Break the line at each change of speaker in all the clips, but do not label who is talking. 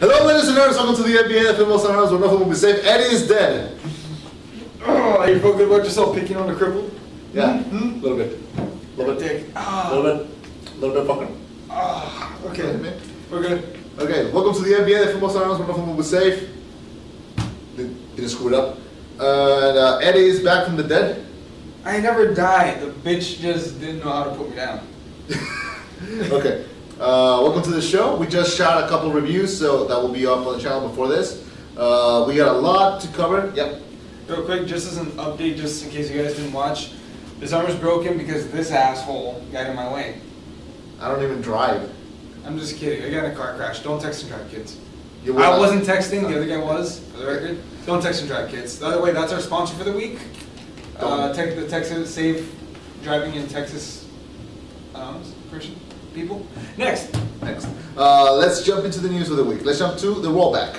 Hello, ladies and gentlemen. Welcome to the FBA, the film where nothing will be safe. Eddie is dead.
Oh, you feel good about yourself picking on the cripple?
Yeah, a little bit. A little bit. A little bit fucking.
Okay, we're good.
Okay, welcome to the FBA, the film where nothing will be safe. Didn't screw it up. And Eddie is back from the dead.
I never died. The bitch just didn't know how to put me down.
Okay. Welcome to the show. We just shot a couple reviews, so that will be up on the channel before this. We got a lot to cover. Yep.
Real quick, just as an update, just in case you guys didn't watch, this armor's broken because this asshole got in my way.
I don't even drive.
I'm just kidding. I got in a car crash. Don't text and drive, kids.
I
wasn't texting. The other guy was, for the record. Don't text and drive, kids. By the way, that's our sponsor for the week. The Texas Safe Driving in Texas person. People. Next.
Let's jump into the news of the week. Let's jump to the rollback.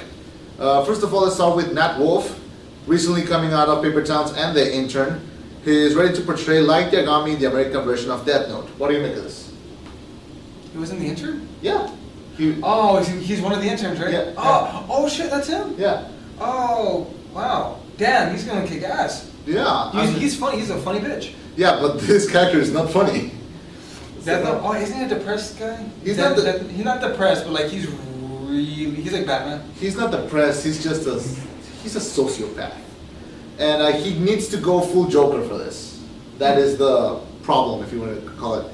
First of all, let's start with Natt Wolff, recently coming out of Paper Towns and The Intern. He is ready to portray Light Yagami in the American version of Death Note. What do you make of this?
He was in The Intern?
Yeah.
He's one of the interns, right?
Yeah.
Oh shit, that's him?
Yeah.
Oh, wow. Damn, he's gonna kick ass.
Yeah.
He's funny. He's a funny bitch.
Yeah, but this character is not funny.
Isn't he a depressed guy?
He's
not depressed, but like he's like Batman.
He's not depressed. He's just he's a sociopath, and he needs to go full Joker for this. That is the problem, if you want to call it.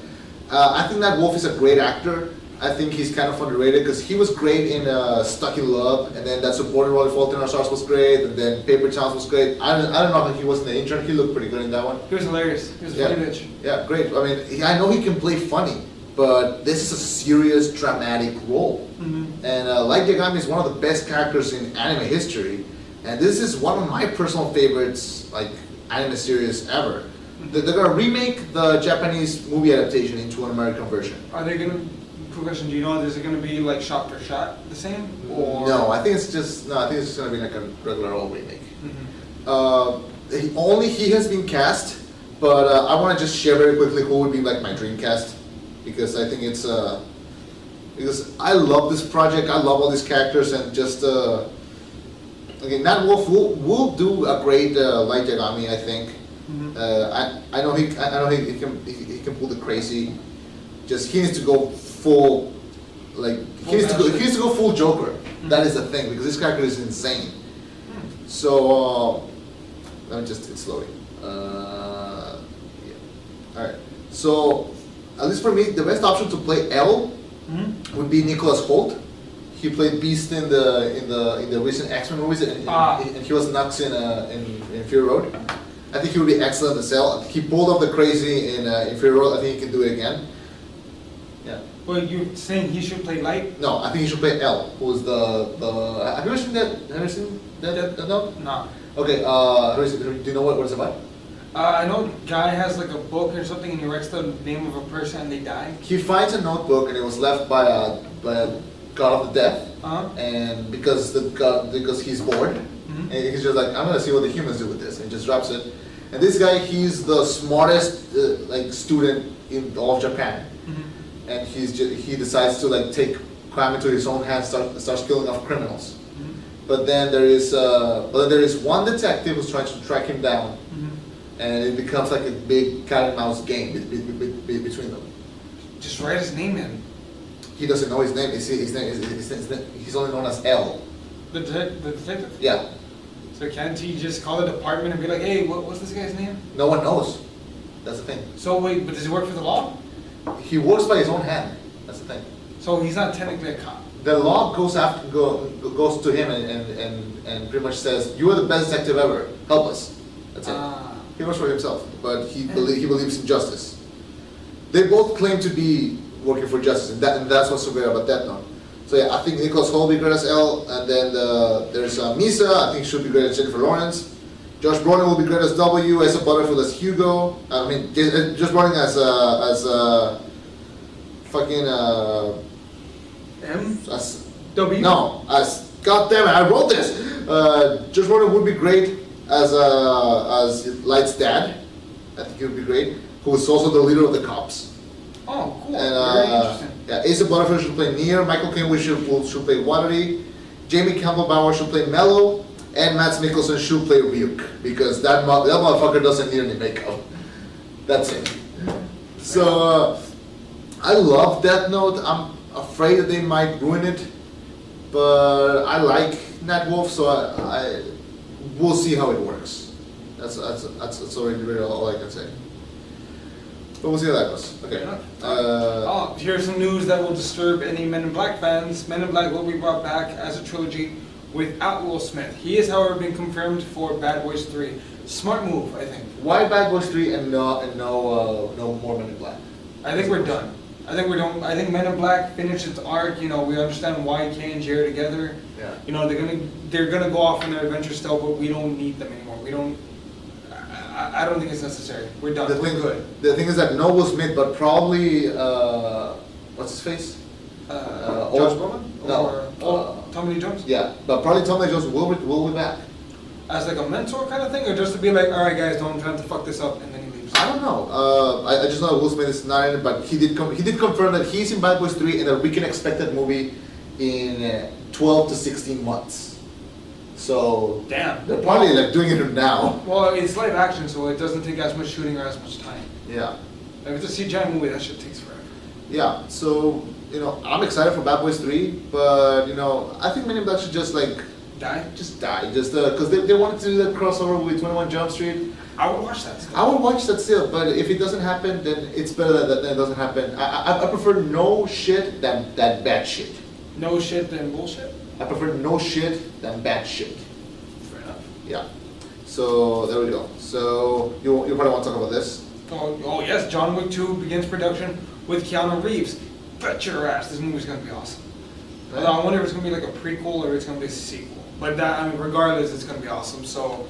I think Natt Wolff is a great actor. I think he's kind of underrated because he was great in Stuck in Love, and then that supporting role in Fault in Our Stars was great, and then Paper Towns was great. I don't know how he was in The Intern. He looked pretty good in that one.
He was hilarious. He was a funny bitch.
Yeah, great. I mean, I know he can play funny, but this is a serious, dramatic role. Mm-hmm. And Light Yagami is one of the best characters in anime history, and this is one of my personal favorites, like anime series ever. Mm-hmm. They're gonna remake the Japanese movie adaptation into an American version.
Are they gonna? Question, do you know, is it going to be like shot for shot the same? Or?
No, I think it's just going to be like a regular old remake.
Mm-hmm.
He has been cast, but I want to just share very quickly who would be like my dream cast, because I think it's because I love this project. I love all these characters, and just okay, Natt Wolff will do a great Light Yagami, I think. Mm-hmm. I know he can pull the crazy. Just he needs to go full, like he needs to go full Joker. Mm-hmm. That is the thing, because this character is insane. Mm-hmm. So let me just do it slowly. Yeah. All right. So at least for me, the best option to play L would be Nicholas Hoult. He played Beast in the recent X-Men movies, and he was nuts in Fury Road. I think he would be excellent as L. He pulled off the crazy in Fury Road. I think he can do it again. Yeah.
Well, you're saying he should play Light?
No, I think he should play L, who's the have you ever seen that? Have you ever seen that?
No.
Okay, do you know what it's about?
I know a guy has like a book or something, and he writes the name of a person and they die.
He finds a notebook, and it was left by a god of the death, and because he's bored, and he's just like, I'm gonna see what the humans do with this, and he just drops it. And this guy, he's the smartest student in all of Japan. And he decides to like take crime into his own hands, starts killing off criminals. Mm-hmm. But then there is one detective who's trying to track him down, and it becomes like a big cat and mouse game between them.
Just write his name in.
He doesn't know his name. He's only known as L.
The detective?
Yeah.
So can't he just call the department and be like, hey, what's this guy's name?
No one knows. That's the thing.
So wait, but does he work for the law?
He works by his own hand. That's the thing.
So he's not technically a cop.
The law goes to him and pretty much says, "You are the best detective ever. Help us." That's it. He works for himself, but he believes in justice. They both claim to be working for justice, and that's what's so great about Death Note. So yeah, I think Nicholas Hoult will be great as L, and then there's Misa. I think she'll be great as Jennifer Lawrence. Josh Brolin will be great as W, Asa Butterfield as Hugo. I mean, Josh Brolin as fucking
M?
As
W?
No, as God damn it, I wrote this. Josh Brolin would be great as Light's dad. I think he would be great. Who is also the leader of the cops.
Oh, cool.
And,
very interesting.
Yeah, Asa Butterfield should play Nier. Michael Caine should play Watery. Jamie Campbell should play Mello, and Mads Mikkelsen should play Ryuk, because that motherfucker doesn't need any makeup. That's it. So, I love Death Note. I'm afraid that they might ruin it, but I like Natt Wolff, so we'll see how it works. That's already really all I can say. But we'll see how that goes. Okay.
Here's some news that will disturb any Men in Black fans. Men in Black will be brought back as a trilogy without Will Smith. He has, however, been confirmed for Bad Boys 3. Smart move, I think.
Why Bad Boys 3 and no more Men in Black?
I think we're done. I think we're done. I think Men in Black finished its arc. You know, we understand why Kay and Jay are together.
Yeah.
You know, they're gonna go off on their adventure still, but we don't need them anymore. We don't. I don't think it's necessary. We're done. We're good.
The thing is that no Will Smith, but probably what's his face?
Josh Brolin?
No.
Or Tommy Lee Jones?
Yeah, but probably Tommy Lee Jones will be back.
As like a mentor kind of thing, or just to be like, all right, guys, don't try to fuck this up, and then he leaves.
I don't know. I just know Will Smith is not in it, but he did confirm that he's in Bad Boys 3 and that we can expect that movie in 12 to 16 months. So
damn,
they're probably like doing it now.
Well, it's live action, so it doesn't take as much shooting or as much time.
Yeah.
If it's a CGI movie, that shit takes forever.
Yeah. So I'm excited for Bad Boys 3, but I think Men in Black should just like
die,
just because they wanted to do that crossover with 21 Jump Street.
I would watch that still.
I would watch that still, but if it doesn't happen, then it's better that it doesn't happen. I prefer no shit than bad shit.
No shit than bullshit?
I prefer no shit than bad shit.
Fair enough.
Yeah. So there we go. So you probably want to talk about this?
Oh yes, John Wick 2 begins production with Keanu Reeves. Bet your ass, this movie's gonna be awesome.
Right.
I wonder if it's gonna be like a prequel or it's gonna be a sequel. But regardless, it's gonna be awesome. So,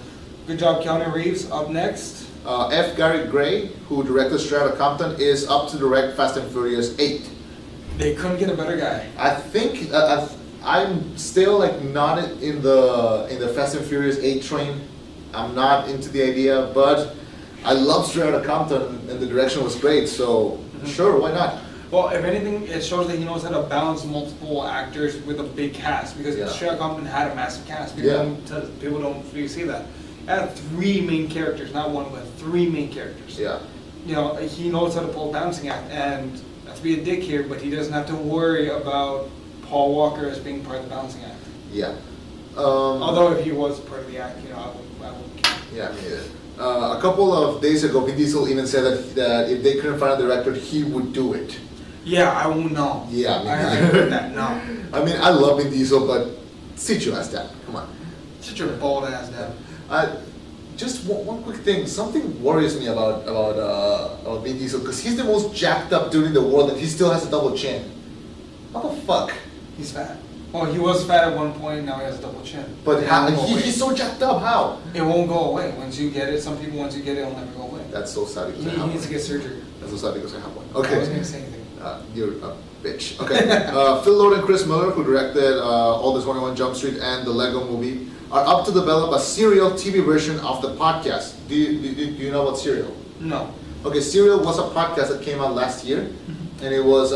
good job, Keanu Reeves. Up next,
F. Gary Gray, who directed Straight Outta Compton, is up to direct Fast and Furious 8.
They couldn't get a better guy.
I think I'm still like not in the Fast and Furious 8 train. I'm not into the idea, but I love Straight Outta Compton and the direction was great. So sure, why not?
Well, if anything, it shows that he knows how to balance multiple actors with a big cast, because Straight Outta Compton had a massive cast. People don't really see that. It had 3 main characters, not 1, but 3 main characters.
Yeah.
He knows how to pull a balancing act, and not to be a dick here, but he doesn't have to worry about Paul Walker as being part of the balancing act.
Yeah.
Although if he was part of the act, I wouldn't care.
Yeah, me either. A couple of days ago, Vin Diesel even said that if they couldn't find a director, he would do it.
Yeah, I won't know.
Yeah,
I heard that. No.
I mean, I love Vin Diesel, but sit your ass down. Come on.
Sit your bald ass down.
Just one quick thing. Something worries me about Vin Diesel, because he's the most jacked up dude in the world, and he still has a double chin. What the fuck?
He's fat. Well, he was fat at one point. Now he has a double chin.
But he's so jacked up. How?
It won't go away once you get it. Some people, once you get it, it'll never go away.
That's so sad.
He needs to get surgery.
That's so sad because I have one. Okay.
I wasn't gonna say anything.
You're a bitch. Okay. Phil Lord and Chris Miller, who directed all the 21 Jump Street and the Lego Movie, are up to develop a serial TV version of the podcast. Do you know about Serial?
No.
Okay, Serial was a podcast that came out last year, and it was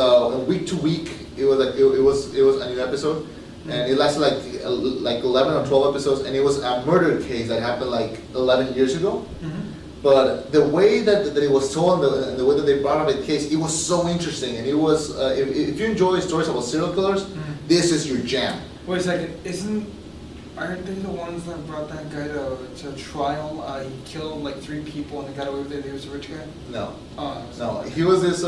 week to week. It was a new episode, and it lasted like 11 or 12 episodes, and it was a murder case that happened like 11 years ago. But the way that it was told and the way that they brought up the case, it was so interesting, and it was if you enjoy stories about serial killers, this is your jam.
Wait a second, aren't they the ones that brought that guy to trial? He killed like 3 people and they got away with it. He was a rich guy.
No.
No.
He was this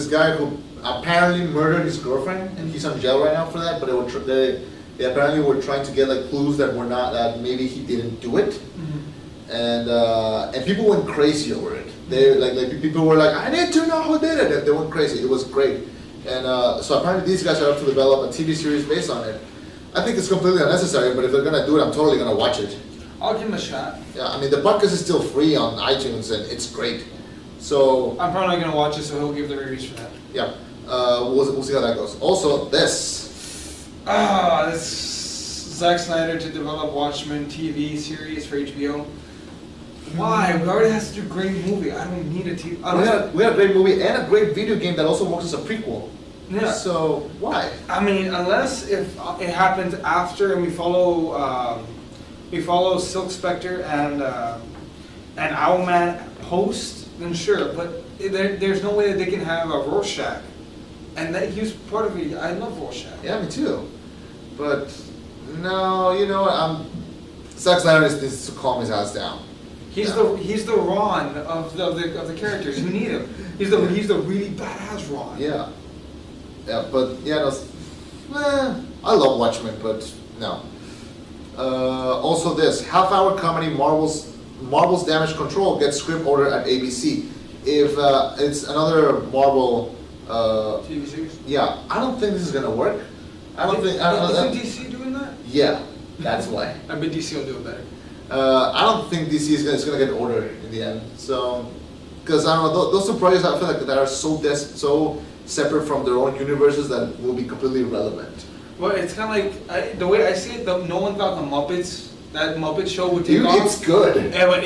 guy who apparently murdered his girlfriend, and he's in jail right now for that. But they apparently were trying to get like clues that were not that maybe he didn't do it. And people went crazy over it. They like people were like, I need to know who did it. They went crazy. It was great. And so apparently these guys are up to develop a TV series based on it. I think it's completely unnecessary, but if they're gonna do it, I'm totally gonna watch it.
I'll give him a shot.
Yeah, I mean the podcast is still free on iTunes and it's great. So
I'm probably not gonna watch it, so he'll give the reviews for that.
Yeah, we'll see how that goes. Also, this
Zack Snyder to develop Watchmen TV series for HBO. Why? We already have such a great movie. I don't need a TV.
We had a great movie and a great video game that also works as a prequel.
Yeah.
So why?
I mean, unless if it happens after and we follow Silk Spectre and Owlman post, then sure. But there's no way that they can have a Rorschach, and that he was part of it. I love Rorschach.
Yeah, me too. But no, you know what? Zack Snyder needs to calm his ass down.
He's the Ron of the characters. You need him. He's the really badass Ron.
Yeah. Yeah, but yeah, I love Watchmen, but no. Also, this half-hour comedy Marvel's Damage Control gets script order at ABC. If it's another Marvel
TV series.
Yeah, I don't think this is gonna work.
Isn't DC doing that?
Yeah, that's why.
I bet DC will do it better.
I don't think DC is gonna get ordered in the end. So, because I don't know, those two projects I feel like that are so separate from their own universes that will be completely irrelevant.
Well, it's kind of like the way I see it. No one thought the Muppets, that Muppet show would take off.
It's good.
Yeah, but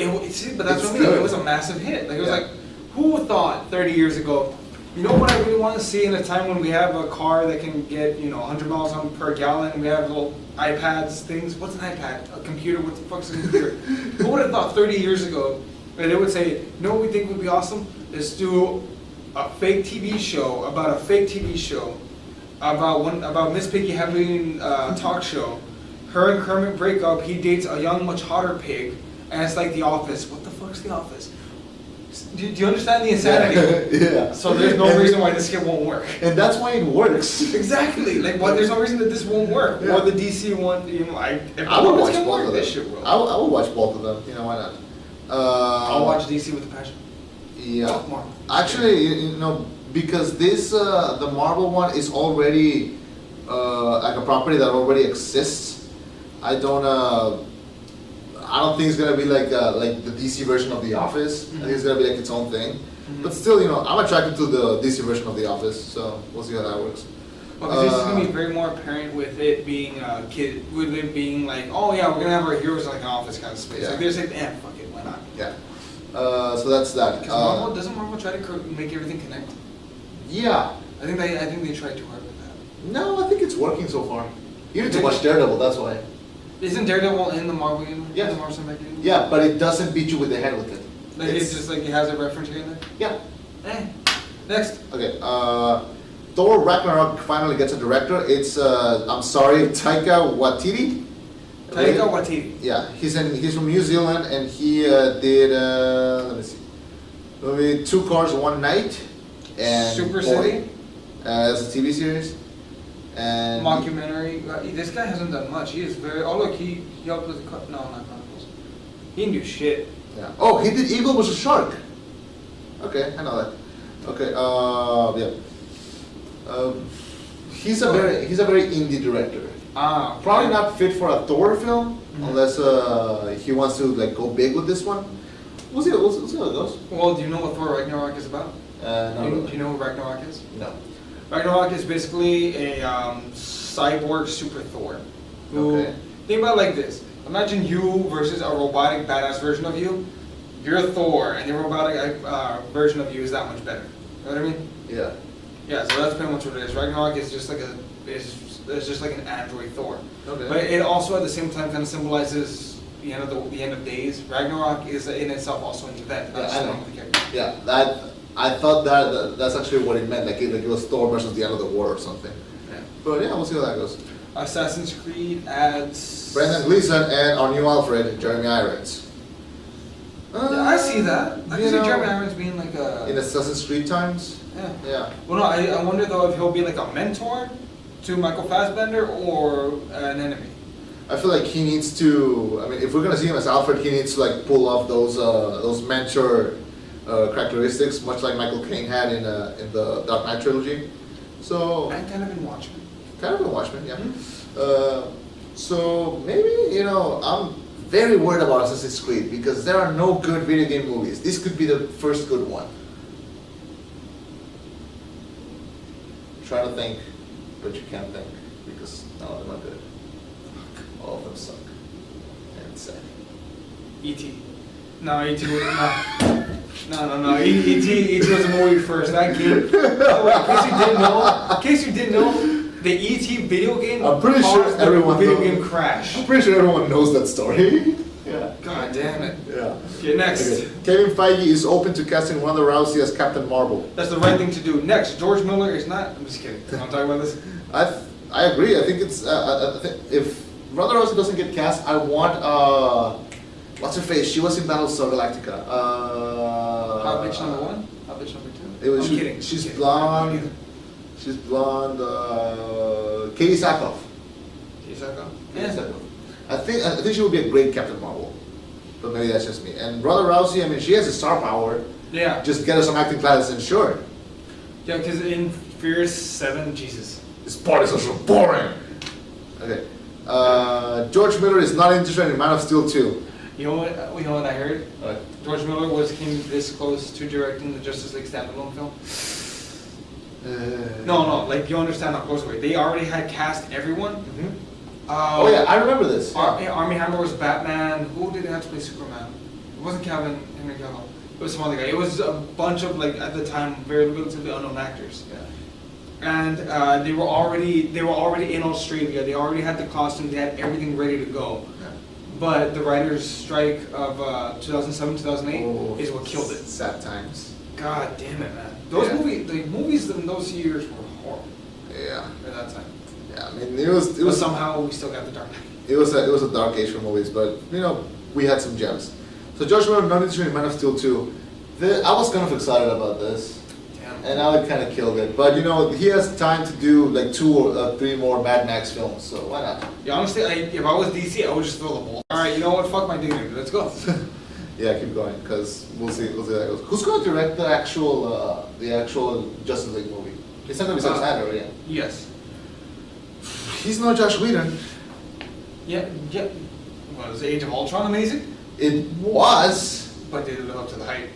that's what I mean. It was a massive hit. Like it was like, who thought 30 years ago? You know what I really want to see in a time when we have a car that can get 100 miles per gallon. We have little iPads, things. What's an iPad? A computer? What the fuck's a computer? Who would have thought 30 years ago that they would say, you know what we think would be awesome? Let's do a fake TV show about a fake TV show about Miss Piggy having a talk show. Her and Kermit break up. He dates a young, much hotter pig, and it's like The Office. What the fuck's The Office? Do you understand the insanity?
Yeah.
So there's no reason why this shit won't work.
And that's why it works.
Exactly. Like, there's no reason that this won't work.
Yeah.
Or the DC one.
I will watch both of them.
This shit will.
I will watch both of them. Why not?
I'll watch DC with a passion.
Yeah. Actually, because this the Marvel one is already like a property that already exists. I don't think it's gonna be like the DC version of The Office. I think it's gonna be like its own thing. But still, I'm attracted to the DC version of The Office, so we'll see how that works.
Well, this is gonna be very more apparent with it being with it being like, oh yeah, we're gonna have our heroes in like an office kind of space.
Yeah.
Like they're saying, fuck it, why not?
Yeah. So that's that.
Doesn't Marvel try to make everything connect?
Yeah.
I think they tried too hard with that.
No, I think it's working so far. You need to watch Daredevil, that's why.
Isn't Daredevil in the Marvel universe?
Yeah.
In the Marvel Cinematic Universe?
Yeah, but it doesn't beat you with the head with it.
Like it's just like it has a reference here and there?
Yeah.
Next.
Okay. Thor Ragnarok finally gets a director. It's I'm sorry, Taika Waititi.
Taika Waititi.
Yeah, he's from New Zealand and he did let me see, maybe 2 Cars One Night and
Super
Boy,
City.
As a TV series. And
Mockumentary. This guy hasn't done much. He is very. Oh look, he helped with the no, not Chronicles. He didn't do shit.
Yeah. Oh, he did Eagle vs. Shark. Okay, I know that. Okay. Yeah. He's a very indie director. Probably not fit for a Thor film unless he wants to like go big with this one. We'll see how it goes.
Well, do you know what Thor Ragnarok is about?
No.
Do you know who Ragnarok is?
No.
Ragnarok is basically a cyborg super Thor. Who,
Okay.
think about it like this. Imagine you versus a robotic badass version of you. You're Thor, and the robotic version of you is that much better. You know what I mean?
Yeah.
Yeah, so that's pretty much what it is. Ragnarok is just like it's just like an android Thor.
Okay.
But it also at the same time kind of symbolizes the end of days. Ragnarok is in itself also an event. Not
Yeah,
just
I
the
know.
name of the character.
Yeah. I thought that's actually what it meant. Like it was Thor versus the end of the war or something.
Yeah.
But yeah, we'll see how that goes.
Assassin's Creed adds
Brendan Gleeson and our new Alfred, Jeremy Irons.
Yeah, I see that. I can see
know,
Jeremy Irons being like a
in Assassin's Creed times.
yeah.
Yeah.
Well, no, I wonder though if he'll be like a mentor to Michael Fassbender or an enemy.
I feel like he needs to. I mean, if we're gonna see him as Alfred, he needs to like pull off those mentor characteristics, much like Michael Caine had in the Dark Knight trilogy. So
And kind of in Watchmen.
kind of a Watchmen, yeah.
Mm-hmm.
So maybe I'm very worried about Assassin's Creed because there are no good video game movies. This could be the first good one. Try to think, but you can't think because none of them are good. All of them suck. And sad.
E.T. No, E.T. would not. No. E.T. was a movie first. That game. Oh, in case you didn't know, the E.T. video game.
I'm pretty sure everyone.
Video game crash.
I'm pretty sure everyone knows that story. Yeah.
God damn it.
Yeah.
Okay, next.
Okay. Kevin Feige is open to casting Ronda Rousey as Captain Marvel.
That's the right thing to do. Next, George Miller is not. I'm just kidding. I'm talking about this.
I agree. I think it's. I think if Ronda Rousey doesn't get cast, I want. What's her face? She was in Battlestar Galactica.
Hot bitch number 1. Hot bitch number 2.
I'm kidding. She's blonde. She's blonde. Katie Sackhoff.
Katie Sackhoff.
Katie Sackhoff. I think she would be a great Captain Marvel, but maybe that's just me. And Ronda Rousey, I mean, she has a star power.
Yeah.
Just get her some acting classes and sure.
Yeah, because in Furious 7, Jesus.
This part is so boring. Okay. George Miller is not interested in Man of Steel 2.
You know what I heard?
What?
George Miller came this close to directing the Justice League standalone film. No, like you understand how close we were. They already had cast everyone.
Mm-hmm. Oh yeah, I remember this.
Armie Hammer was Batman. Who did they have to play Superman? It wasn't Henry Cavill. It was some other guy. It was a bunch of, like, at the time, very relatively unknown actors.
Yeah.
And they were already in Australia. They already had the costume. They had everything ready to go.
Yeah.
But the writers' strike of 2007, 2008 is what killed it.
Sad times.
God damn it, man. Those movies in those years were horrible.
Yeah.
At that time.
Yeah, I mean, it was
somehow we still got the Dark Knight.
It was a dark age for movies, but you know, we had some gems. So George Miller, not interested in Man of Steel 2. I was kind of excited about this.
Damn.
And I kind of killed it. But you know, he has time to do like 2 or 3 more Mad Max films, so why not?
Yeah, honestly, if I was DC, I would just throw the ball. All right, you know what? Fuck my dignity. Let's go.
Yeah, keep going, because we'll see how that goes. Who's going to direct the actual Justice League movie? It's not going to be Zack Snyder, yeah.
Yes.
He's no Josh Whedon.
Yeah. Was Age of Ultron amazing?
It was.
But they didn't live up to the hype.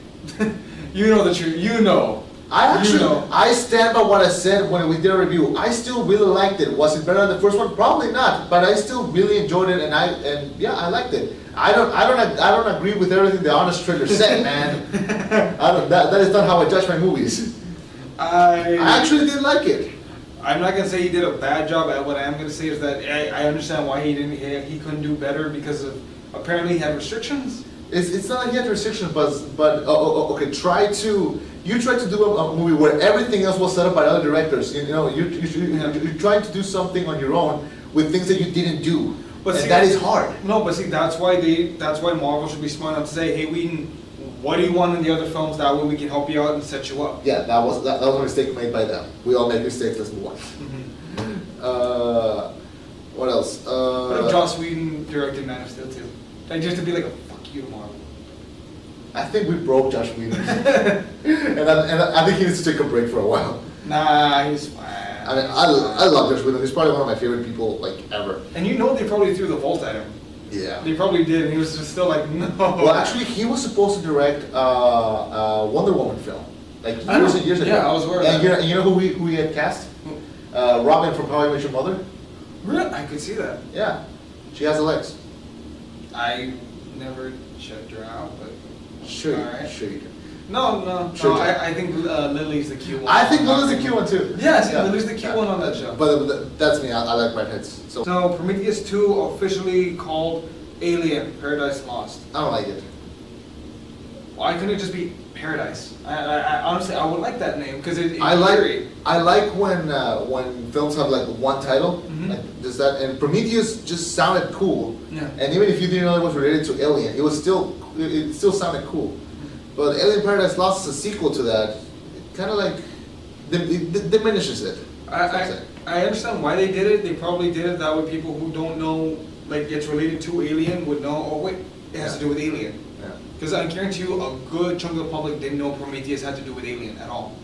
You know the truth. You know.
I stand by what I said when we did a review. I still really liked it. Was it better than the first one? Probably not. But I still really enjoyed it, and I liked it. I don't agree with everything the Honest Trailer said, man. That is not how I judge my movies. I actually did like it.
I'm not gonna say he did a bad job. What I am gonna say is that I understand why he couldn't do better, because of apparently he had restrictions.
It's not like he had restrictions, but okay. You tried to do a movie where everything else was set up by other directors. You know, you're trying to do something on your own with things that you didn't do, and that is hard.
No, but see, that's why Marvel should be smart enough to say, hey, Whedon, what do you want in the other films? That way we can help you out and set you up.
Yeah, that was a mistake made by them. We all make mistakes. Let's move on.
Mm-hmm.
What else?
What if Joss Whedon directed Man of Steel 2? Like, just to be like, fuck you, Marvel.
I think we broke Josh Whedon, and I think he needs to take a break for a while.
Nah, he's fine.
I mean, I love Josh Whedon. He's probably one of my favorite people, like, ever.
And you know they probably threw the vault at him.
Yeah.
They probably did, and he was just still like, no.
Well, actually, he was supposed to direct Wonder Woman film, like years and years ago.
Yeah, I was aware of that.
And you know who we had cast? Robin from How I Met Your Mother.
Really? I could see that.
Yeah, she has the legs.
I never checked her out, but
sure,
right.
Sure you do.
No.
Sure,
I think Lily's the cute one.
I think Lily's the cute one too.
Yeah, Lily's the cute one on that show.
But that's me. I like redheads. So
Prometheus 2 officially called Alien: Paradise Lost.
I don't like it.
Why couldn't it just be Paradise? I honestly, I would like that name because
I like when films have like one title. Mm-hmm. Like does that, and Prometheus just sounded cool.
Yeah.
And even if you didn't know it was related to Alien, it still sounded cool. But Alien Paradise Lost is a sequel to that. It kind of like it diminishes it.
I understand why they did it. They probably did it that way people who don't know, like it's related to Alien, would know, oh wait, it has to do with Alien. Because I guarantee you a good chunk of the public didn't know Prometheus had to do with Alien at all.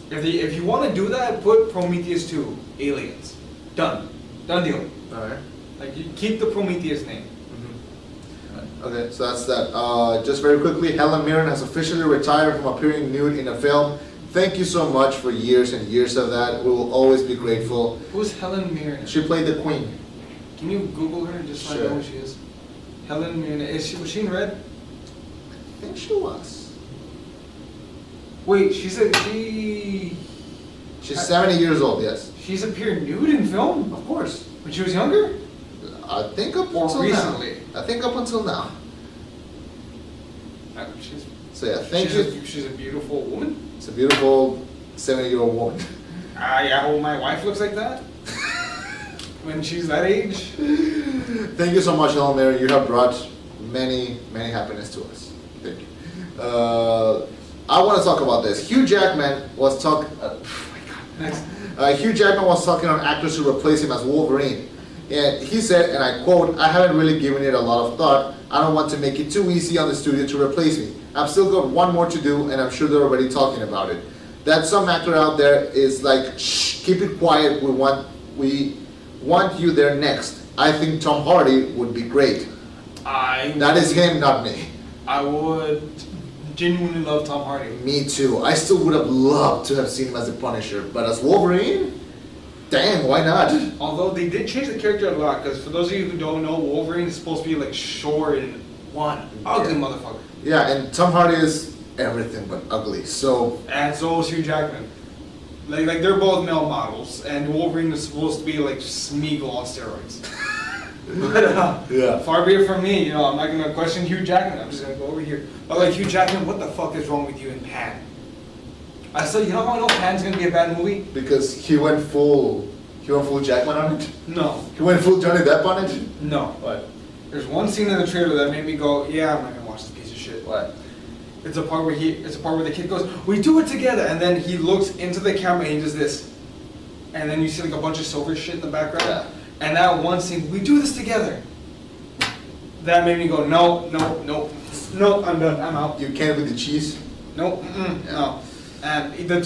Yeah. If you want to do that, put Prometheus 2, Aliens. Done deal.
Alright.
Like, you keep the Prometheus name.
Okay, so that's that. Just very quickly, Helen Mirren has officially retired from appearing nude in a film. Thank you so much for years and years of that. We will always be grateful.
Who's Helen Mirren?
She played the Queen.
Can you Google her just so I know who she is? Helen Mirren. Was she in Red?
I think she was.
Wait,
She's 70 years old, yes.
She's appeared nude in film?
Of course.
When she was younger?
I think up
Or
until
recently?
now. I think up until now. So yeah, thank you.
She's a beautiful woman?
It's a beautiful 70-year-old woman.
Yeah, well, my wife looks like that. When she's that age.
Thank you so much, Helen Mary. You have brought many happiness to us. Thank you. I want to talk about this. Hugh Jackman was talking. Oh my God.
Next.
Hugh Jackman was talking on actors to replace him as Wolverine, and he said, and I quote, "I haven't really given it a lot of thought. I don't want to make it too easy on the studio to replace me. I've still got one more to do, and I'm sure they're already talking about it. That some actor out there is like, shh, keep it quiet. We want you there next. I think Tom Hardy would be great." That is him, not me.
I would genuinely love Tom Hardy.
Me too. I still would have loved to have seen him as the Punisher, but as Wolverine, damn, why not?
Although they did change the character a lot, because for those of you who don't know, Wolverine is supposed to be like short and one ugly motherfucker.
Yeah, and Tom Hardy is everything but ugly. So.
And so is Hugh Jackman. Like they're both male models, and Wolverine is supposed to be like Smeagol on steroids. But
yeah.
Far be it from me, I'm not gonna question Hugh Jackman. I'm just gonna go over here. But like Hugh Jackman, what the fuck is wrong with you in Pan? I said, you know how I know Pan's gonna be a bad movie?
Because he went full Jackman on it.
No.
He went full Johnny Depp on it.
No.
What?
There's one scene in the trailer that made me go, yeah, I'm not gonna watch this piece of shit.
What?
It's a part where the kid goes, we do it together, and then he looks into the camera and he does this, and then you see like a bunch of silver shit in the background.
Yeah.
And that one scene, we do this together. That made me go, no, I'm done, I'm out.
You can't with the cheese.
No, no. And the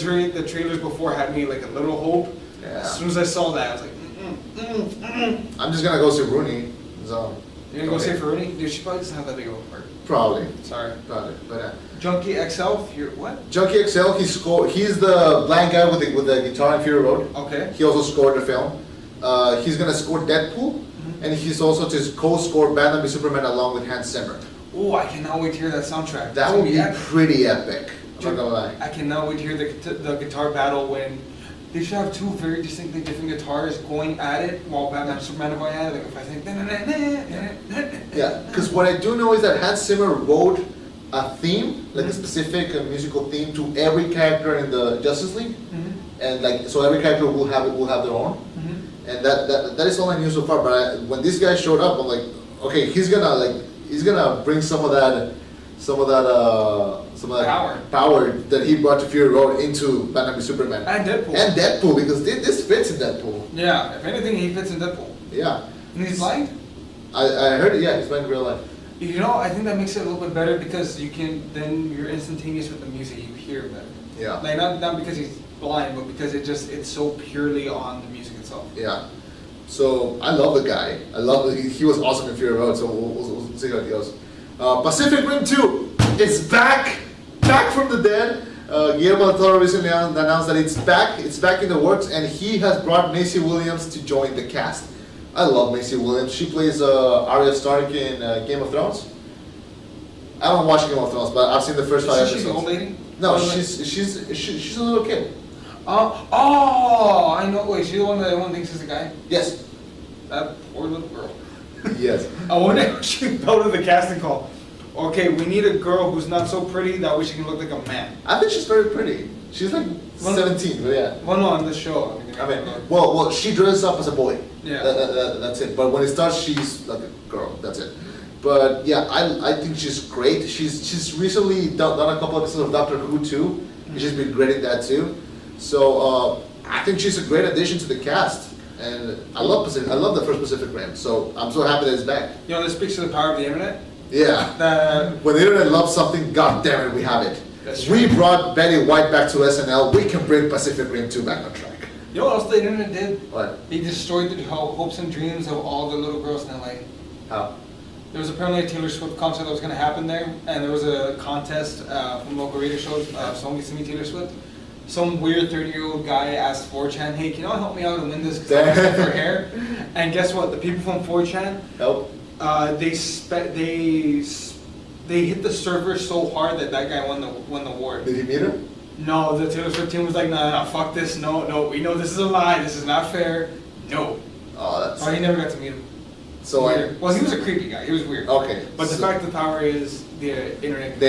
trailers before had me like a little hope.
Yeah.
As soon as I saw that, I was like,
I'm just gonna go see Rooney. So.
You're gonna go see for Rooney? Dude, she probably doesn't have that big of a part.
Probably.
Sorry.
Probably, but.
Junkie XL, what?
Junkie XL, he's the blind guy with the guitar in Fury Road.
Okay.
He also scored the film. He's gonna score Deadpool, and he's also to co-score Batman v Superman along with Hans Zimmer.
Oh, I cannot wait to hear that soundtrack.
That would be pretty epic. I'm not gonna lie.
I cannot wait to hear the guitar battle when they should have two very distinctly different guitars going at it while Batman and Superman are going at it. Like if I think,
yeah, because what I do know is that Hans Zimmer wrote a theme, like a specific musical theme to every character in the Justice League, and like so every character will have their own, and that is all I knew so far. But when this guy showed up, I'm like, okay, he's gonna bring some of that power that he brought to Fury Road into Batman v Superman
and Deadpool
because this fits in Deadpool.
Yeah, if anything, he fits in Deadpool.
Yeah,
and he's blind.
I heard it. Yeah, he's blind in real life.
I think that makes it a little bit better because you're instantaneous with the music, you hear better.
Yeah.
Like not because he's blind, but because it's so purely on the music itself.
Yeah. So I love the guy. He was awesome in Fury Road. So we'll see how it goes. Pacific Rim 2 is back from the dead. Guillermo del Toro recently announced that it's back in the works, and he has brought Maisie Williams to join the cast. I love Maisie Williams. She plays Arya Stark in Game of Thrones. I don't watch Game of Thrones, but I've seen the first 5 episodes.
She's an old lady?
No, she's a little kid.
I know. Wait, she's the one that everyone thinks is a guy?
Yes.
That poor little girl.
Yes.
I wonder if she fell to the casting call. Okay, we need a girl who's not so pretty, that way she can look like a man.
I think she's very pretty. She's like 17, but yeah.
Well, no, on the show.
Well, she dresses up as a boy.
Yeah.
That's it. But when it starts, she's like a girl. That's it. But yeah, I think she's great. She's recently done a couple episodes of Doctor Who too. And she's been great at that too. So I think she's a great addition to the cast. And I love the first Pacific Rim. So I'm so happy that it's back.
This speaks to the power of the internet.
Yeah. When the internet loves something, god damn it, we have it.
That's true.
We brought Betty White back to SNL. We can bring Pacific Rim 2 back on track.
You know what else the internet did?
What?
They destroyed the hopes and dreams of all the little girls in LA.
How?
There was apparently a Taylor Swift concert that was going to happen there, and there was a contest from local radio shows, Someone Gets to Meet Taylor Swift. Some weird 30-year-old guy asked 4chan, hey, can you help me out and win this because I want her hair? And guess what? The people from 4chan,
help.
They hit the server so hard that guy won the award.
Did he meet her?
No, the Taylor Swift team was like, nah, fuck this, no, we know this is a lie, this is not fair, no.
Oh, that's...
Oh, he never got to meet him.
So
well, he was a creepy guy, he was weird.
Okay.
But the fact of the power is the internet.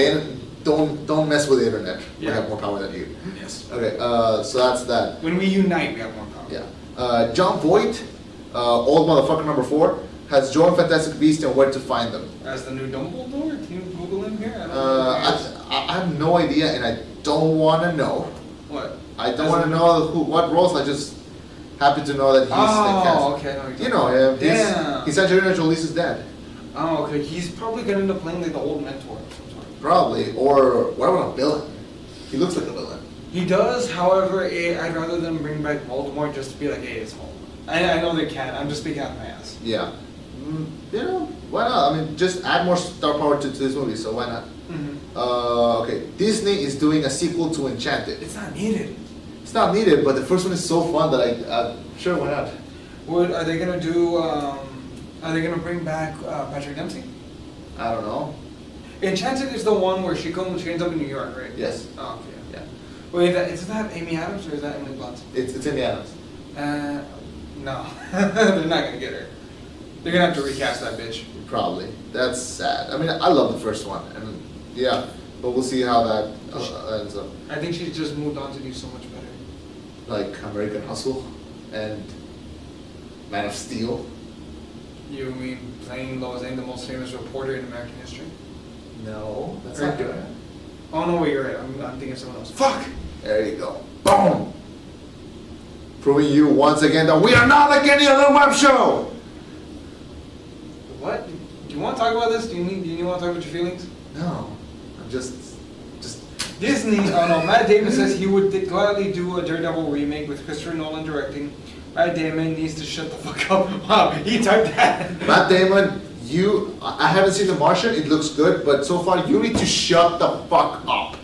Don't mess with the internet. We
Yeah.
have more power than you.
Yes.
Okay, so that's that.
When we unite, we have more power.
Yeah. John Voight, old motherfucker number 4, has joined Fantastic Beasts and where to find them.
As the new Dumbledore? Can you Google him here?
I have no idea, and I don't want to know.
What?
I don't want to know what roles. I just happen to know that he's the cast.
Oh, okay. No,
You know him.
Damn.
He's Angelina Jolie's dad.
Oh, okay. He's probably going to end up playing like the old mentor of some sort.
Probably, or what about a villain? He looks like a villain.
He does, however, I'd rather them bring back Voldemort just to be like, hey, it's home. I know they can. I'm just speaking out of my ass.
Yeah. You know, why not? I mean, just add more star power to this movie, so why not?
Mm-hmm.
Okay, Disney is doing a sequel to Enchanted.
It's not needed.
It's not needed, but the first one is so fun that sure, why not?
Are they gonna do? Are they gonna bring back Patrick Dempsey?
I don't know.
Enchanted is the one where she ends up in New York, right?
Yes.
Oh, okay.
Yeah.
Wait, is that Amy Adams or is that Emily Blunt?
It's in the Adams.
No, they're not gonna get her. They're gonna have to recast that bitch.
Probably. That's sad. I mean, I love the first one, and yeah, but we'll see how that ends up.
I think she's just moved on to do so much better.
Like American Hustle and Man of Steel.
You mean playing Lois Lane, the most famous reporter in American history?
No, that's
Right.
not good.
Oh no, wait, you're right. I'm thinking of someone else. Fuck!
There you go. Boom! Proving you once again that we are not like any other web show!
What? Do you want to talk about this? Do you want to talk about your feelings?
No. I'm just...
Disney, oh no, Matt Damon says he would gladly do a Daredevil remake with Christopher Nolan directing. Matt Damon needs to shut the fuck up. Wow, he typed that.
Matt Damon, I haven't seen The Martian, it looks good, but so far you need to shut the fuck up.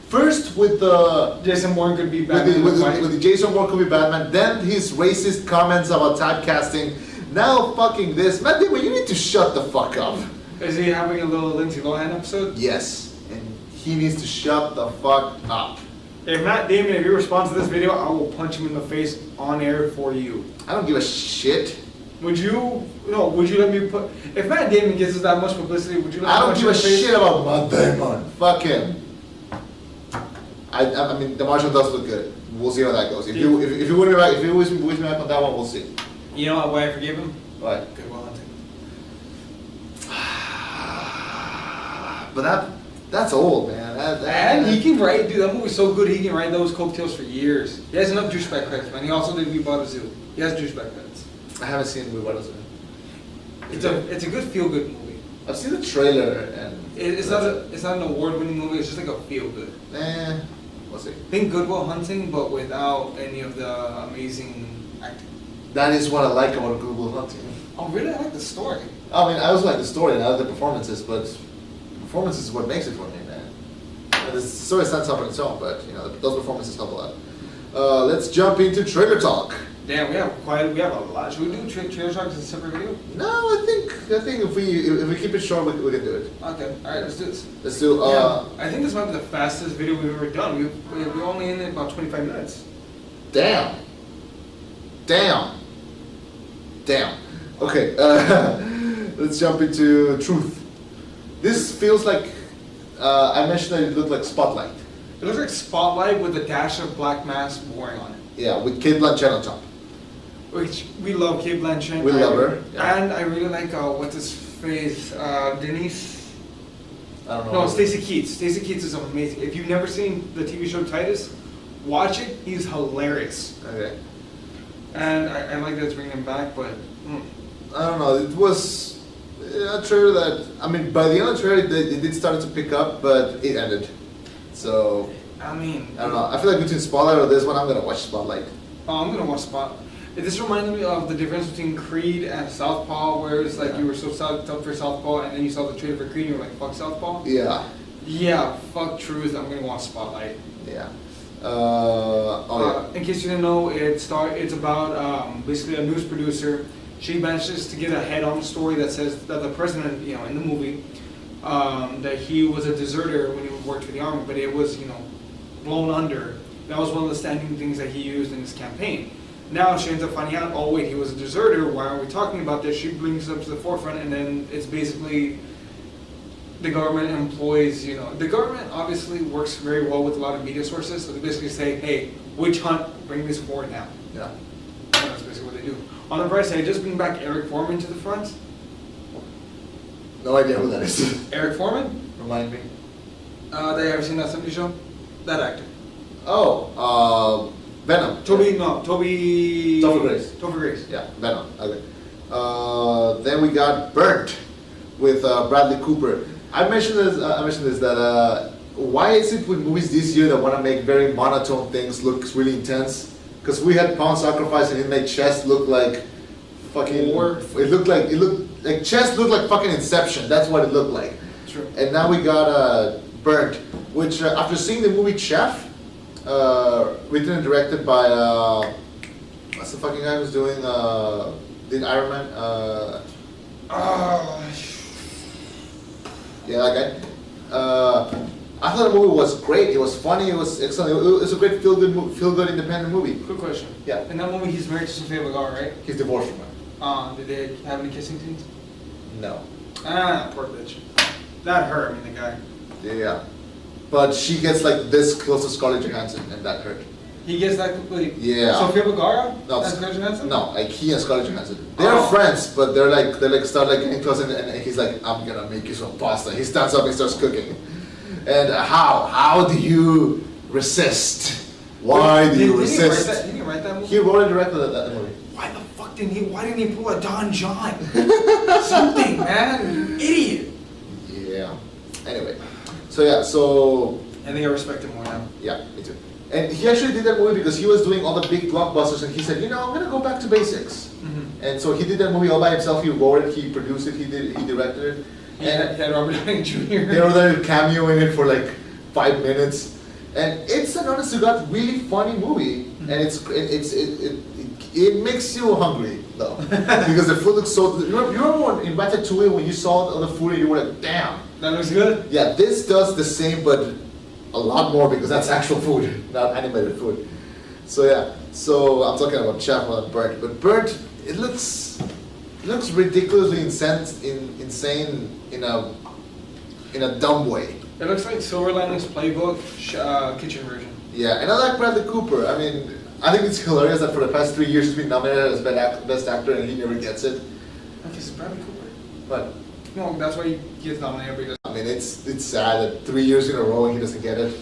First with the...
Jason Bourne could be Batman.
With the Jason Bourne could be Batman, then his racist comments about typecasting, now fucking this. Matt Damon, you need to shut the fuck up.
Is he having a little Lindsay Lohan episode?
Yes, and he needs to shut the fuck up.
If Matt Damon, if you respond to this video, I will punch him in the face on air for you.
I don't give a shit.
Would you let me put... If Matt Damon gives us that much publicity, would you let me
I don't
punch
give
him
a
in the face?
shit about Matt Damon. Fuck him. I mean, The Martian does look good. We'll see how that goes. If you wish me back on that one, we'll see.
You know why I forgave him?
Why?
Good Will Hunting.
But that's old, man.
And he can write, dude, that movie's so good, he can write those cocktails for years. He has enough douchebag credits, man. He also did We Bought a Zoo. He has douchebag credits.
I haven't seen We Bought a Zoo.
It's a good feel-good movie.
I've seen the trailer and...
It's not an award-winning movie, it's just like a feel-good.
We'll see.
Think Good Will Hunting, but without any of the amazing acting.
That is what I like about Good Will Hunting.
Oh, really? I like the story.
I mean, I also like the story and I like the performances, but the performances is what makes it for me, man. The story stands up on its own, but you know, those performances help a lot. Let's jump into trailer talk.
Damn, we have a lot. Should we do trailer talk as a separate video?
No, I think if we keep it short, we can do it.
Okay, all right, let's do this.
Let's do.
I think this might be the fastest video we've ever done. We're only in it about 25 minutes.
Damn. Okay, let's jump into truth. This feels like I mentioned that it looked like Spotlight.
It looks like Spotlight with a dash of black mass boring on it.
Yeah, with Kate Blanchett on top.
Which we love Kate Blanchett.
We love her. Yeah.
And I really like what's his face, Denise.
I don't know.
No, Stacey Keats. Stacey Keats is amazing. If you've never seen the TV show Titus, watch it. He's hilarious.
Okay.
And I like that it's bringing him back, but
I don't know. It was a trailer that, I mean, by the end of the trailer, it did start to pick up, but it ended. So,
I mean,
I don't know. I feel like between Spotlight or this one, I'm gonna watch Spotlight.
Oh, I'm gonna watch Spotlight. This reminded me of the difference between Creed and Southpaw, where it's like you were so psyched up for Southpaw, and then you saw the trailer for Creed, and you were like, "Fuck Southpaw."
Yeah.
Yeah, fuck Truth. I'm gonna watch Spotlight.
Yeah.
In case you didn't know, it's about basically a news producer. She manages to get a head-on story that says that the president, you know, in the movie, that he was a deserter when he worked for the army, but it was, you know, blown under. That was one of the standing things that he used in his campaign. Now she ends up finding out, oh wait, he was a deserter, why are we talking about this? She brings it up to the forefront, and then it's basically the government employs, the government obviously works very well with a lot of media sources, so they basically say, hey, witch hunt, bring this forward now.
Yeah.
And that's basically what they do. On the bright side, just bring back Eric Foreman to the front.
No idea who that is.
Eric Foreman?
Remind me.
They ever seen that 70s show? That actor.
Oh, Venom.
Topher Grace. Topher Grace.
Yeah, Venom. Okay. Then we got Bert with Bradley Cooper. I mentioned this that why is it with movies this year that want to make very monotone things look really intense? Because we had Pound Sacrifice and it made chess look like fucking. It looked like chess looked like fucking Inception. That's what it looked like.
True.
And now we got Bert, which after seeing the movie Chef, written and directed by what's the fucking guy who's doing did Iron Man? Yeah, that guy. I thought the movie was great. It was funny. It was excellent. It was a great feel good independent movie.
Quick question.
Yeah.
In that movie, he's married to Sofia Vergara, right?
He's divorced from her.
Did they have any kissing scenes?
No.
Poor bitch. Not her. I mean the guy.
Yeah. But she gets like this close to Scarlett Johansson, and that hurt.
He gets that completely.
Yeah.
Sofia Vergara?
No.
That's Scarlett Johansson?
No, like he and Scarlett Johansson. They're friends, but they start like getting close, and he's like, I'm gonna make you some pasta. He stands up and starts cooking. And how do you resist? Why do you resist?
Did he write that movie?
He wrote and directed that movie.
Why the fuck why didn't he pull a Don John? Something, man. Idiot.
Yeah. Anyway. So
I think I respect him more now.
Yeah, me too. And he actually did that movie because he was doing all the big blockbusters, and he said, I'm gonna go back to basics. Mm-hmm. And so he did that movie all by himself. He wrote it, he produced it, he directed it.
He had Robert Downey Jr.
They were there cameo in it for like 5 minutes, and it's an honest to God really funny movie, mm-hmm. and it makes you hungry though because the food looks so. You remember when in Ratatouille when you saw all the food and you were like, damn,
that looks good.
Yeah, this does the same, but a lot more because that's actual food, not animated food. So yeah, so I'm talking about Chef, not Bert, but Bert, it looks ridiculously insane in a dumb way.
It looks like Silver Linings Playbook kitchen version.
Yeah, and I like Bradley Cooper. I mean, I think it's hilarious that for the past 3 years he's been nominated as best actor and he never gets it.
Okay, it's Bradley Cooper.
But
no, that's why he gets nominated. Because
I mean, it's sad that 3 years in a row he doesn't get it.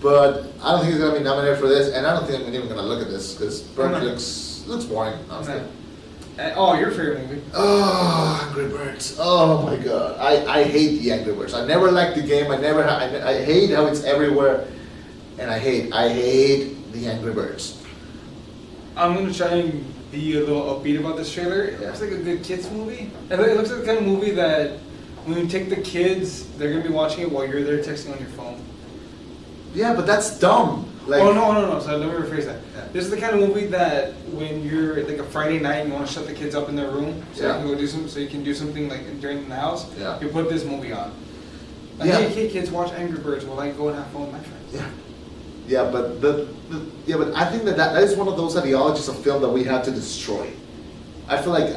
But I don't think he's gonna be nominated for this, and I don't think I'm even gonna look at this because Bert looks boring. Honestly.
Oh, your favorite movie?
Oh, Angry Birds. Oh my god. I hate the Angry Birds. I never liked the game. I hate how it's everywhere. And I hate the Angry Birds.
I'm going to try and be a little upbeat about this trailer. It looks like a good kids movie. It looks like the kind of movie that when you take the kids, they're going to be watching it while you're there texting on your phone.
Yeah, but that's dumb. Like,
oh, no. So let me rephrase that. Yeah. This is the kind of movie that when you're like a Friday night and you want to shut the kids up in their room so you can go so you can do something like during the house, you put this movie on. Like, hey kids, watch Angry Birds while I go and have fun with my friends.
Yeah. Yeah, but but I think that is one of those ideologies of film that we have to destroy. I feel like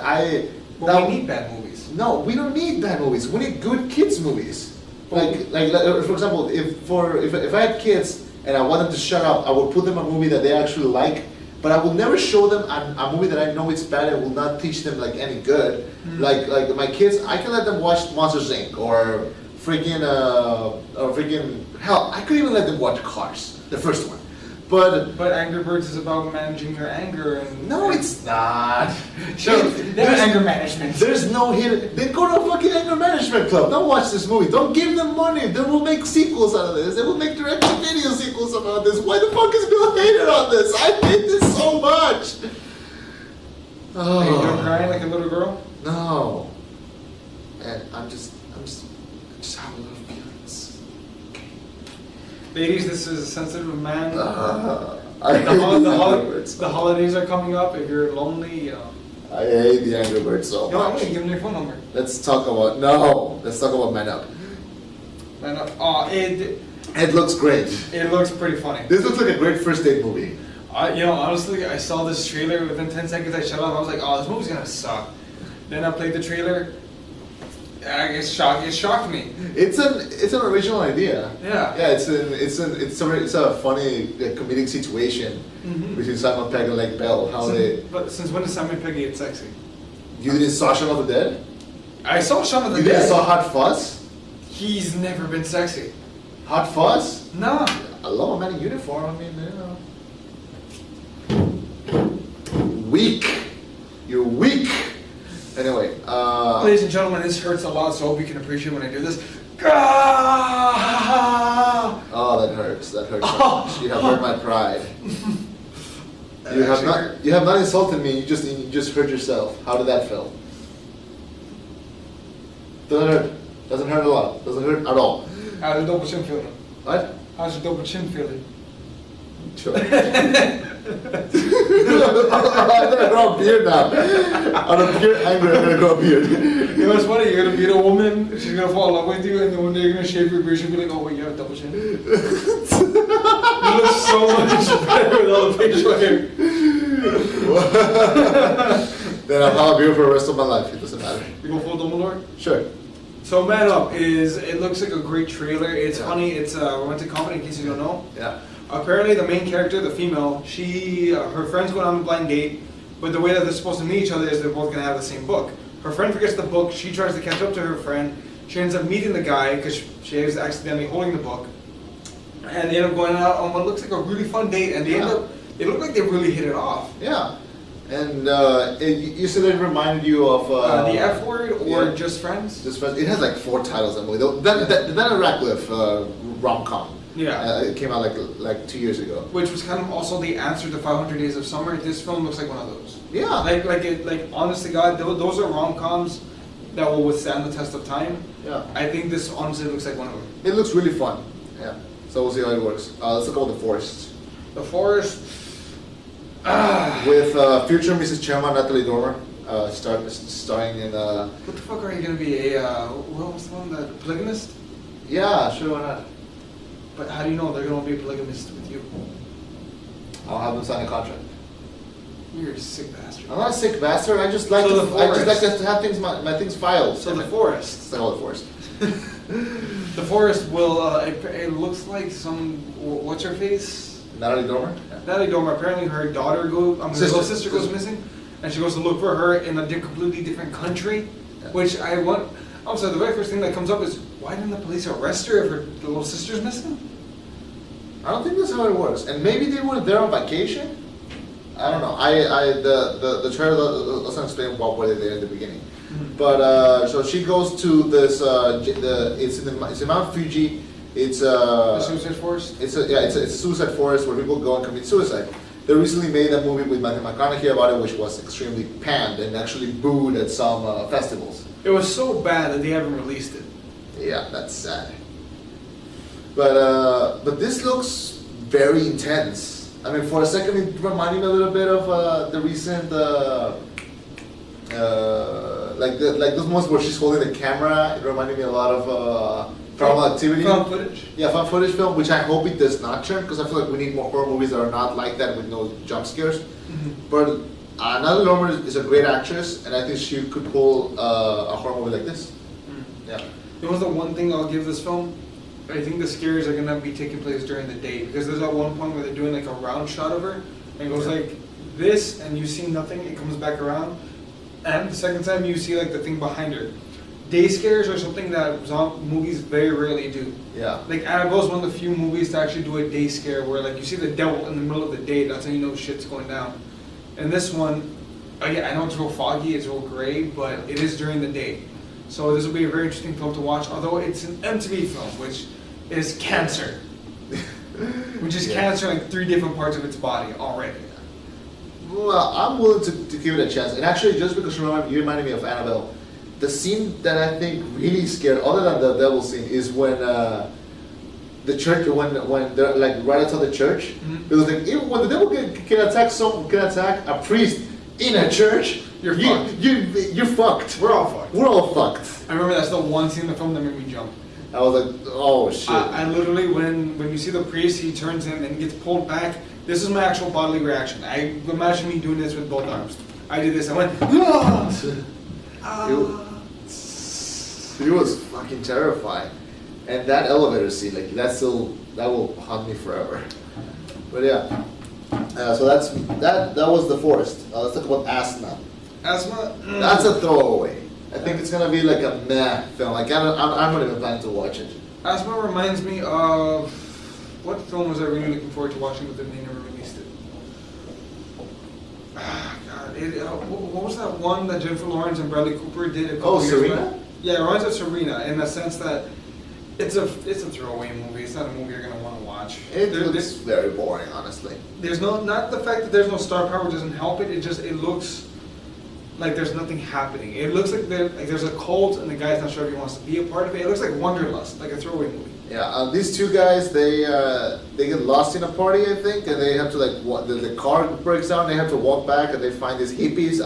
we need bad movies.
No, we don't need bad movies. We need good kids movies. Like for example, if I had kids and I want them to shut up, I would put them a movie that they actually like, but I will never show them a movie that I know it's bad and will not teach them like any good. Mm-hmm. Like my kids, I can let them watch Monsters Inc. or freaking hell, I could even let them watch Cars, the first one. But
Angry Birds is about managing your anger and...
No, it's not.
There's anger management.
There's no hidden... Then go to a fucking anger management club. Don't watch this movie. Don't give them money. They will make sequels out of this. They will make direct-to-video sequels about this. Why the fuck is Bill Hader on this? I hate this so much.
Oh. Are you crying like a little girl?
No. And I'm just having a little feelings.
Ladies, this is a sensitive man.
The
holidays are coming up. If you're lonely,
I hate the Angry Birds so much.
I'm gonna give them your phone number.
Let's talk about Man Up.
Man Up.
It looks great.
It looks pretty funny.
This looks like a great first date movie.
Honestly, I saw this trailer within 10 seconds. I shut off. I was like, "Oh, this movie's gonna suck." Then I played the trailer. It shocked me.
It's an original idea.
Yeah.
Yeah, it's a funny comedic situation between Simon Pegg and Lake Bell.
But since when does Simon Pegg get sexy?
You didn't saw Shaun of the Dead?
I saw Shaun of the Dead.
You didn't saw Hot Fuzz?
He's never been sexy.
Hot Fuzz?
No.
I love a man in uniform. I mean, Weak. You're weak. Anyway,
ladies and gentlemen, this hurts a lot, so I hope you can appreciate when I do this.
Oh, that hurts. That hurts so much. You have hurt my pride. You have not insulted me. You just hurt yourself. How did that feel? Doesn't hurt. Doesn't hurt a lot. Doesn't hurt at all.
How's your double chin feeling?
What?
How's your double chin feeling?
Sure. I'm gonna grow a beard now. Out of pure anger, I'm gonna grow a beard.
You know what's funny? You're gonna meet a woman, she's gonna fall in love with you, and then one day you're gonna shave your beard, she'll be like, "Oh wait, you have a double chin." You look so much better with all the facial hair.
Then I'll have a beard for the rest of my life. It doesn't matter.
You go full Dumbledore?
Sure.
So Man Up it looks like a great trailer. It's funny. It's a romantic comedy. In case you don't know.
Yeah.
Apparently, the main character, the female, her friends going on a blind date, but the way that they're supposed to meet each other is they're both gonna have the same book. Her friend forgets the book. She tries to catch up to her friend. She ends up meeting the guy because she is accidentally holding the book, and they end up going out on what looks like a really fun date. And it looked like they really hit it off.
Yeah. And you said it reminded you of
the F Word or Just Friends.
Just Friends. It has like 4 titles. That movie. That Radcliffe rom-com.
Yeah.
It came out like 2 years ago.
Which was kind of also the answer to 500 Days of Summer. This film looks like one of those.
Yeah.
Like honest to God, those are rom-coms that will withstand the test of time.
Yeah.
I think this honestly looks like one of them.
It looks really fun. Yeah. So we'll see how it works. Let's look at The Forest.
The Forest.
With future Mrs. Chema, Natalie Dormer, starring in.
What the fuck are you gonna be what was the one, the polygamist?
Yeah, sure, why not?
But how do you know they're gonna be polygamist with you?
I'll have them sign a contract.
You're a sick bastard.
I'm not a sick bastard. I just like to have my things filed.
So The Forest.
It's like all The Forest.
The Forest will. It looks like some. What's her face?
Natalie Dormer. Yeah.
Natalie Dormer. Apparently, her little sister goes missing, and she goes to look for her in a completely different country. Yeah. Which I'm sorry. The very first thing that comes up is, why didn't the police arrest her if her little sister's missing?
I don't think that's how it works. And maybe they were there on vacation. I don't know. The trailer doesn't explain what were they there in the beginning. Mm-hmm. But so she goes to this. It's in Mount Fuji. It's
the Suicide Forest.
It's a suicide forest where people go and commit suicide. They recently made a movie with Matthew McConaughey about it, which was extremely panned and actually booed at some festivals.
It was so bad that they haven't released it.
Yeah, that's sad. But this looks very intense. I mean, for a second, it reminded me a little bit of the recent, like those moments where she's holding the camera. It reminded me a lot of Paranormal Activity.
Found footage.
Yeah, found footage film, which I hope it does not turn, because I feel like we need more horror movies that are not like that with no jump scares. Mm-hmm. But Natalie Dormer is a great actress, and I think she could pull a horror movie like this. Mm. Yeah.
You know, the one thing I'll give this film. I think the scares are gonna be taking place during the day, because there's that one point where they're doing like a round shot of her, and it goes like this, and you see nothing. It comes back around, and the second time you see like the thing behind her. Day scares are something that movies very rarely do.
Yeah. Like
Annabelle's one of the few movies to actually do a day scare where like you see the devil in the middle of the day. That's how you know shit's going down. And this one, again, I know it's real foggy, it's real gray, but it is during the day. So this will be a very interesting film to watch. Although it's an MTV film, which is cancer, which is cancer in like 3 different parts of its body already.
Well, I'm willing to give it a chance. And actually, just because you reminded me of Annabelle. The scene that I think really scared, other than the devil scene, is when the church, when they're like right outside the church. Mm-hmm. It was like when the devil can attack a priest in a church, you're fucked. You're fucked.
We're all fucked.
We're all fucked.
I remember that's the one scene in the film that made me jump.
I was like, oh shit.
I literally, when you see the priest, he turns in and gets pulled back. This is my actual bodily reaction. I imagine me doing this with both arms. I did this. I went.
It was fucking terrifying, and that elevator scene, like that will haunt me forever. But yeah, so that was the forest. Let's talk about Asthma.
Asthma.
That's a throwaway. I think it's gonna be like a meh film. Like I'm not even planning to watch it.
Asthma reminds me of what film was I really looking forward to watching, but then they never released it. Ah, God, what was that one that Jennifer Lawrence and Bradley Cooper did a couple years
Serena?
ago? Yeah, it reminds of Serena in the sense that it's a throwaway movie. It's not a movie you're gonna want to watch.
It looks very boring, honestly.
There's not the fact that there's no star power doesn't help it. It looks like there's nothing happening. It looks like there's a cult and the guy's not sure if he wants to be a part of it. It looks like Wanderlust, like a throwaway movie.
Yeah, these two guys, they get lost in a party, I think, and they have to the car breaks down. They have to walk back, and they find these hippies.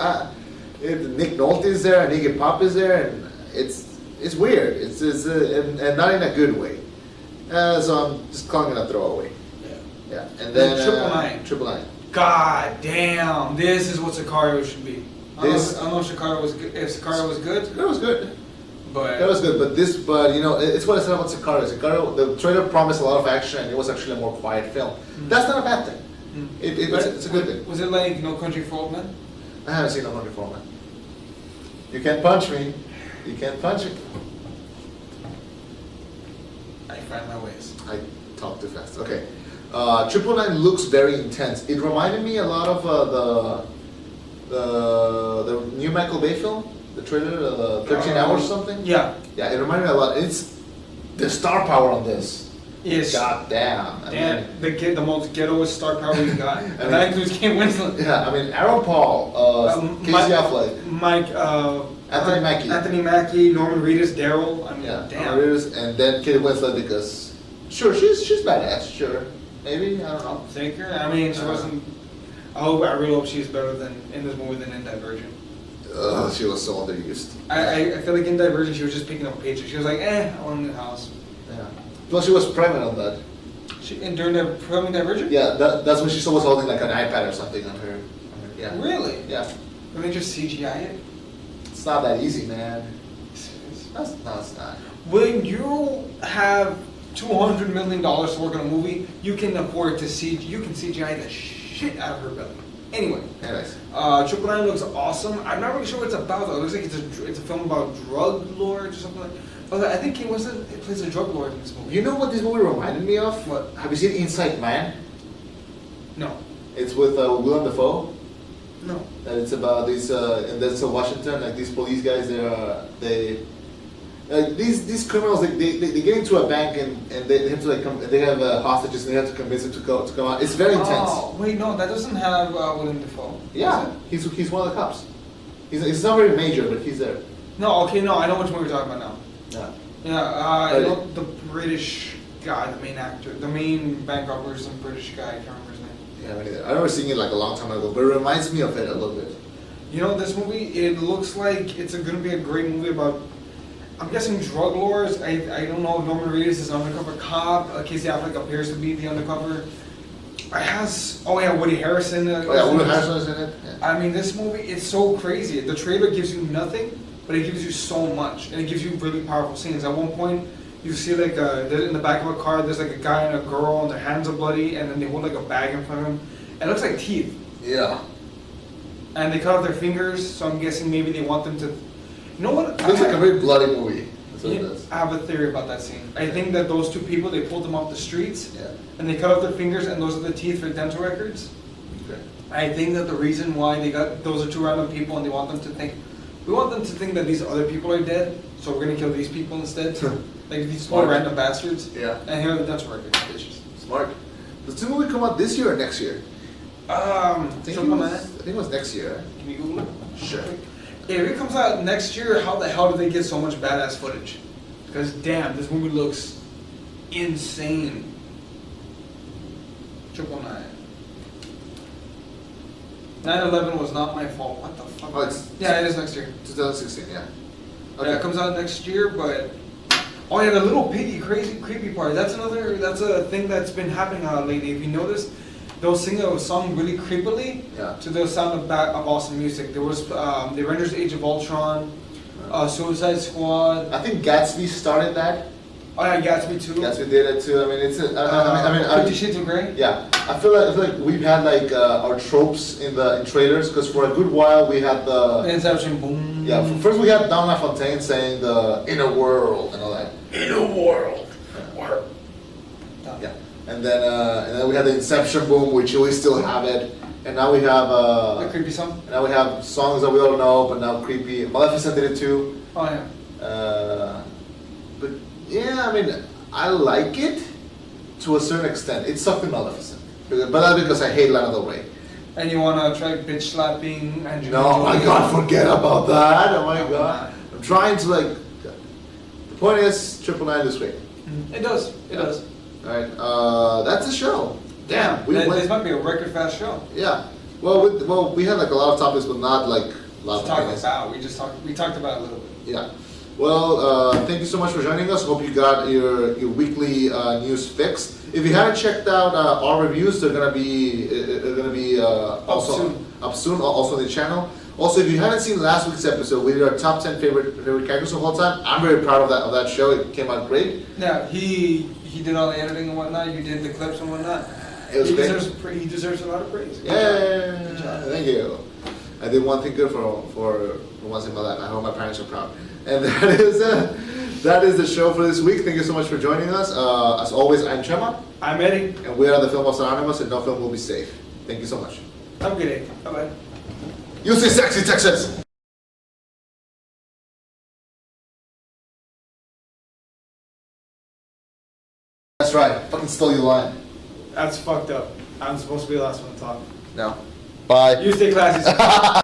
Nick Nolte is there, and Iggy Pop is there, and it's weird. It's and not in a good way. So I'm just calling it a throwaway. Yeah, and then Triple Nine.
God damn, this is what Sicario should be. I don't know if Sicario was good. If Sicario was good,
it was good.
But
you know, it's what I said about Sicario. Sicario, the trailer promised a lot of action, and it was actually a more quiet film. That's not a bad thing. It's a good thing.
Was it like No Country for Old Men?
I haven't seen No Country for Old Men. You can't punch me. You can't punch me.
I find my ways.
I talk too fast. Okay. 999 looks very intense. It reminded me a lot of the new Michael Bay film, the trailer, 13 hours or something.
Yeah.
Yeah, it reminded me a lot. It's the star power on this.
Yes.
God damn.
The most ghettoest star power we've got. And that includes Kate Winslet.
Yeah, I mean Aaron Paul, Casey Affleck, Anthony Mackie,
Norman Reedus, Daryl. I mean,
yeah,
damn.
Reedus, and then Kate Winslet because she's badass. Sure, maybe I don't know.
Think her? I mean, she wasn't. I really hope she's better than in this movie than in Divergent.
She was so underused.
I feel like in Divergent she was just picking up paychecks. She was like, I want a new house.
Yeah. Well, she was pregnant on that.
And during the filming Divergent?
Yeah, that's when she was holding like an iPad or something on her. Yeah.
Really?
Yeah.
Can they just CGI it?
It's not that easy, man. No, it's not.
When you have $200 million to work on a movie, you can afford to CGI the shit out of her belly. Anyways, 999 looks awesome. I'm not really sure what it's about though. It looks like it's a film about drug lords or something like that. Oh, I think Kate Winslet plays a drug lord in this movie.
You know what this movie reminded me of?
What?
Have you seen Inside Man?
No.
It's with Willem Dafoe.
No.
And it's about these in Washington, like these police guys. These criminals, they get into a bank and they have to they have hostages and they have to convince them to come out. It's very intense.
Oh wait, no, that doesn't have Willem Dafoe.
Yeah, he's one of the cops. He's not very major, but he's there.
No, okay, no, I know which movie you're talking about now.
Yeah.
Yeah, I know the British guy, the main actor, the main bank robber is some British guy. I can't remember his name.
Yeah, me neither. I remember seeing it like a long time ago, but it reminds me of it a little bit.
You know, this movie, it looks like it's going to be a great movie about, I'm guessing, drug lords. I don't know if Norman Reedus is an undercover cop. Casey Affleck appears to be the undercover. Woody Harrelson.
Woody Harrelson is in it. Yeah.
I mean, this movie, it's so crazy. The trailer gives you nothing, but it gives you so much, and it gives you really powerful scenes. At one point, you see in the back of a car, there's like a guy and a girl, and their hands are bloody, and then they hold like a bag in front of them. It looks like teeth.
Yeah.
And they cut off their fingers, so I'm guessing maybe they want them to. You know what?
It looks like a very bloody movie. That's what it does.
I have a theory about that scene. I think that those two people, they pulled them off the streets,
yeah,
and they cut off their fingers, and those are the teeth for dental records.
Okay.
I think that the reason why those are two random people, and we want them to think that these other people are dead, so we're gonna kill these people instead. Like these small random bastards.
Yeah.
And here are the dental records, bitches.
Smart. Does the movie come out this year or next year?
I
think it was next year.
Can you Google it?
Sure.
If it comes out next year, how the hell do they get so much badass footage? Because damn, this movie looks insane. 999. 9/11 was not my fault. What the fuck?
Oh,
yeah, it is next year.
2016, yeah.
Okay. Yeah, it comes out next year, but Oh yeah, the little piggy, crazy, creepy part. That's a thing that's been happening lately. If you notice, they'll sing a song really creepily to the sound of awesome music. There was the Avengers Age of Ultron, Suicide Squad.
I think Gatsby started that.
Oh yeah, Gatsby too.
Gatsby did it too. I mean, it's. I mean,
50 Shades of Grey.
Yeah, I feel like we've had like our tropes in trailers, because for a good while we had the
Inception, boom.
Yeah, first we had Don LaFontaine saying the inner world and all that. Inner world. Yeah, and then we had the Inception boom, which we still have it, and now we have
the creepy song.
And now we have songs that we all know, but now creepy. Maleficent did it too.
Oh yeah.
But yeah, I mean, I like it to a certain extent. It's something Maleficent, but that's because I hate Lana Del Rey.
And you wanna try bitch slapping and
no, my God, forget about that. Oh my God, I'm trying to like. The point is, 999 this week.
It does. It does.
All right, that's the show. Damn,
this might be a record fast show.
Yeah. Well, we had like a lot of topics, but not like a lot of
topics. We talked about it a little bit.
Yeah. Well, thank you so much for joining us. Hope you got your weekly news fixed. If you haven't checked out our reviews, they're gonna be also up soon, also on the channel. Also, if you haven't seen last week's episode, we did our top 10 favorite characters of all time. I'm very proud of that show. It came out great.
Yeah, he did all the editing and whatnot. You did the clips and whatnot.
It was great.
He deserves a lot of praise.
Good job. Thank you. I did one thing good for once in my life. I hope my parents are proud. And that is the show for this week. Thank you so much for joining us. As always, I'm Chema.
I'm Eddie.
And we are the Film Buffs Anonymous, and no film will be safe. Thank you so much.
Have a good day. Bye-bye.
You say sexy, Texas. That's right. Fucking stole your line.
That's fucked up. I'm supposed to be the last one to talk.
No. Bye.
You stay classy.